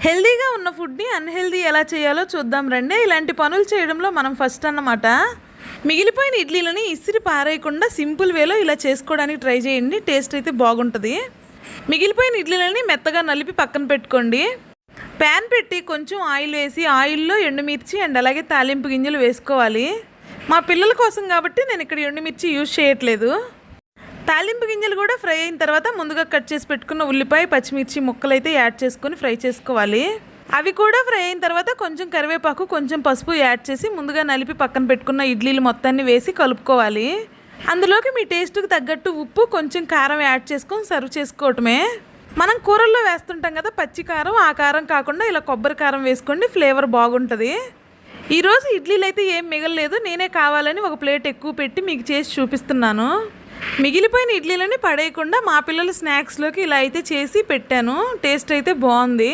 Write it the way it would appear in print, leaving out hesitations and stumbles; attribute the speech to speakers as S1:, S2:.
S1: హెల్దీగా ఉన్న ఫుడ్ని అన్హెల్దీ ఎలా చేయాలో చూద్దాం రండి. ఇలాంటి పనులు చేయడంలో మనం ఫస్ట్ అన్నమాట. మిగిలిపోయిన ఇడ్లీలని ఇసిరి పారేయకుండా సింపుల్ వేలో ఇలా చేసుకోవడానికి ట్రై చేయండి. టేస్ట్ అయితే బాగుంటుంది. మిగిలిపోయిన ఇడ్లీలని మెత్తగా నలిపి పక్కన పెట్టుకోండి. ప్యాన్ పెట్టి కొంచెం ఆయిల్ వేసి ఆయిల్లో ఎండుమిర్చి అండ్ అలాగే తాలింపు గింజలు వేసుకోవాలి. మా పిల్లల కోసం కాబట్టి నేను ఇక్కడ ఎండుమిర్చి యూజ్ చేయట్లేదు. తాలింపు గింజలు కూడా ఫ్రై అయిన తర్వాత ముందుగా కట్ చేసి పెట్టుకున్న ఉల్లిపాయ పచ్చిమిర్చి ముక్కలు అయితే యాడ్ చేసుకొని ఫ్రై చేసుకోవాలి. అవి కూడా ఫ్రై అయిన తర్వాత కొంచెం కరివేపాకు కొంచెం పసుపు యాడ్ చేసి ముందుగా నలిపి పక్కన పెట్టుకున్న ఇడ్లీలు మొత్తాన్ని వేసి కలుపుకోవాలి. అందులోకి మీ టేస్ట్కి తగ్గట్టు ఉప్పు కొంచెం కారం యాడ్ చేసుకొని సర్వ్ చేసుకోవటమే. మనం కూరల్లో వేస్తుంటాం కదా పచ్చి కారం, ఆ కారం కాకుండా ఇలా కొబ్బరి కారం వేసుకోండి, ఫ్లేవర్ బాగుంటుంది. ఈరోజు ఇడ్లీలు అయితే ఏం మిగలలేదు. నేనే కావాలని ఒక ప్లేట్ ఎక్కువ పెట్టి మీకు చేసి చూపిస్తున్నాను. మిగిలిపోయిన ఇడ్లీలని పడేయకుండా మా పిల్లల స్నాక్స్లోకి ఇలా అయితే చేసి పెట్టాను. టేస్ట్ అయితే బాగుంది.